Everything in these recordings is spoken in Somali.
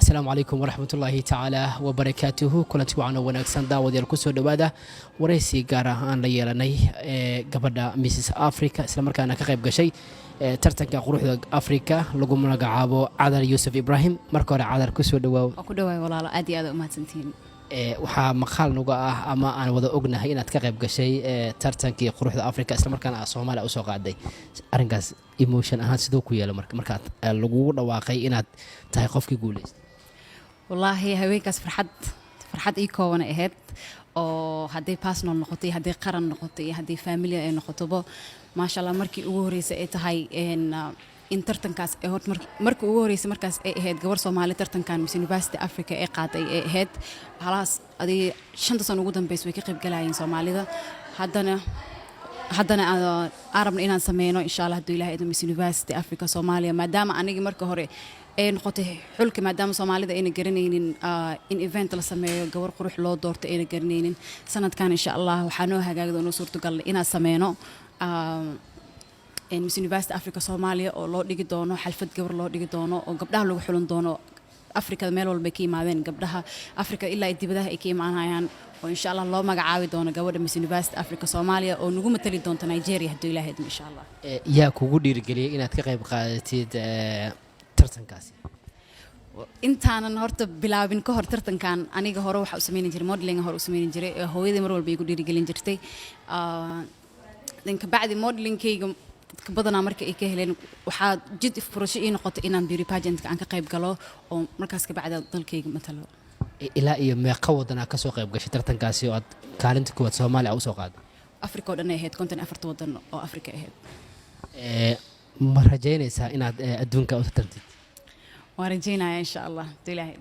السلام عليكم ورحمة الله تعالى وبركاته كلنتي وعنا وناكسان داود يالكسو دوادا وريسي قارة آن ليالاني قبل ميسيس أفريكا إسلام مركانا كغيب قشي ترتنكا قروح أفريكا لقو مناقا عابو عادل يوسف إبراهيم مركورة عادل كسو دواو ku dhawaay walaalo aad iyo aad u mahadsantihiin waxaa maqaal nuga ah ama aan wada ognahay inaad ka qayb gashay tartankii quruxda Afrika isla markaana Soomaaliya u soo qaaday arinkaas emotion ahaan sidoo ku yeelo markaad lagu dhawaaqay inaad tahay qofkii guuleystay wallaahi haweenkaas farxad ii kooban ahayd oo haday personal noqotay haday qaran noqotay haday family ay noqotobo maasha Allah markii ugu horeysay ay tahay in tartankaas ee hor markii ugu horeysay markaas ay ahayd gabar Soomaali tartankan Miss University Africa ee qaaday ee ahayd halaas adii 5 sano ugu dambeysay way ka qayb galayeen Soomaalida haddana arabna inaan sameeyno insha Allah haduu Ilaahay Miss University Africa Soomaaliya maadaama aniga marka hore ay noqotay xulka maadaama Soomaalida ayna garanaynin in event la sameeyo gabar qurux loo doorto ayna garanaynin sanadkan insha Allah waxaan oo hagaagdo inuu suurtagal inaan sameeyno Miss University Africa Soomaaliya oo loo dhigi doono xalfad gabar loo dhigi doono oo gabdhaha lagu xulin doono Afrika meel walba ka yimaadeen gabdhaha Afrika ilaa dibadaha ay ka imaanayaan oo insha Allah loo magacaabi doono gabadha Miss University Africa Soomaaliya oo nagu matali doonto Nigeria haduu Ilaahay insha Allah yaa kugu dhiirigeliyay inaad ka qayb qaadatid tartankaasi intaanan horta bilaabin ka hor tartankan aniga hore waxa u sameeyay jiray modeling hore u sameeyay jiray hooyadii mar walba igu dhiirigelin jirtay danka bacdi modelingkayga badana marka ay ka heleen waxa jid furasho in noqoto inaan beauty pageant aan ka qayb galo oo markaas ka bacda dalkayga matalo ilaa iyo meeqa wadana ka soo qayb gashay tartankaasi oo aad kaalinta kuwad Soomaaliya u soo qaaday Afrika oo dhan ay ahayd konton afarta wadan oo Afrika ahayd ma rajaynaysaa inaad adduunka u tartantid waan rajaynayaa insha Allah Ilaahay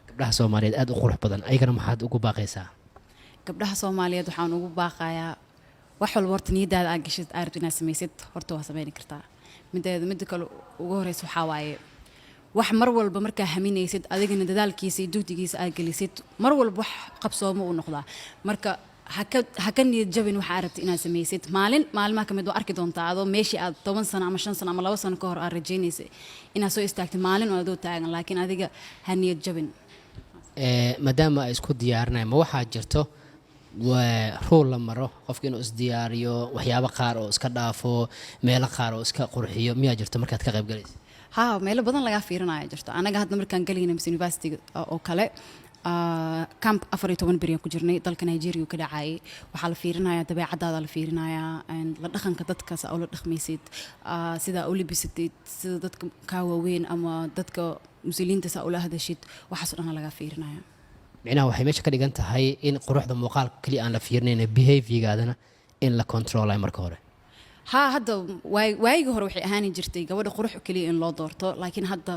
gabdhaha Soomaaliyeed aad u qurux badan ayagana maxaad ugu baaqaysaa gabdhaha Soomaaliyeed waxaan ugu baaqayaa wax walba horta niyadaada aad gashid aad rabtid inaad samaysid horta waa samayn kartaa midda kale ugu horeysa waxaa waaye wax mar walba markaa haminaysid adigana dadaalkiisa iyo duudigiisa aad gelisid mar walba wax qabsoomo u noqdaa marka haka niyad jabin waxa aad rabtid inaad samaysid maalmaha kamid waa arki doontaa adoo meeshii aad 10 sano ama 5 sano ama 2 sano ka hor aad rajaynaysay inaad soo istaagtid maalin oo adoo taagan laakiin adiga ha niyad jabin maadaama ay isku diyaarinayaan ma waxaa jirto rule la maro qofka inuu isdiyaariyo waxyaabo qaar oo iska dhaafo meelo qaar oo iska qurxiyo miyaa jirto markaad ka qayb galaysid meelo badan laga fiirinayo jirto anaga hadda markaan galayna Miss University oo kale camp 14 beri ku jirnay dalka Nigeria ka dhacay waxa la fiirinayaa dabeecadaada la fiirinayaa la dhaqanka dadka oo la dhaqmaysid sida u libisatid sida dadka ka waaweyn ama dadka muslimiinta sa ula hadashid waxa soo dhan laga fiirinayaa macnaha waxay meesha ka dhigan tahay in quruxda muuqaalka kaliya aan la fiirinayn behavior-gaadana in la control-ay marka hore hadda waayigi hore waxay ahaan jirtay gabadha qurux kaliya in loo doorto laakiin hadda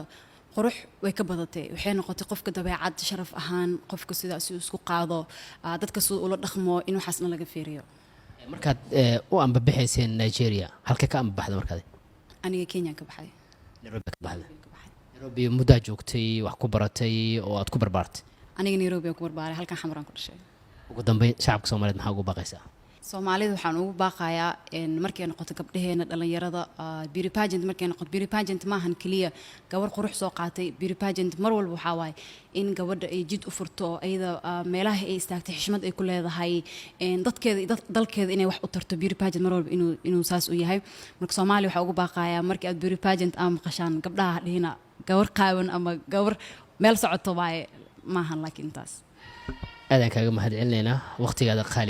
qurux way ka badatay waxay noqotay qofka dabeecad sharaf ahaan qofka sidaas uu isku qaado dadka soo ula dhaqmo in waxaasna laga fiiriyo markaad u ambabaxayseen Nigeria halka ka ambabaxda markaad aniga Kenya ka baxay Nairobi muddo joogtay wax ku baratay oo aad ku barbaartay aniga Nairobi ku barbaaray halkan xamraan ku dhashay ugu dambeyn shacabka Soomaaliyeed maxaa ugu baaqaysaa Soomaalida waxaan ugu baaqayaa in markay noqoto gabdhaheena dhalinyarada beauty pageant markay noqoto beauty pageant ma ahan kaliya gabar qurux soo qaatay beauty pageant mar walba waxa waay in gabadha ay jid u furto ayada meelaha ay istaagtay xishmad ay ku leedahay dadkeeda dalkeeda inay wax u tarto beauty pageant mar walba inuu saas u yahay marka Soomaaliya waxa ugu baaqayaa markii aad beauty pageant maqashaan gabdhaha dhihina gabar qaawan ama gabar meel socoto waaye maahan laakiin taas aadan kaaga mahad celinaynaa waqtigaada qaali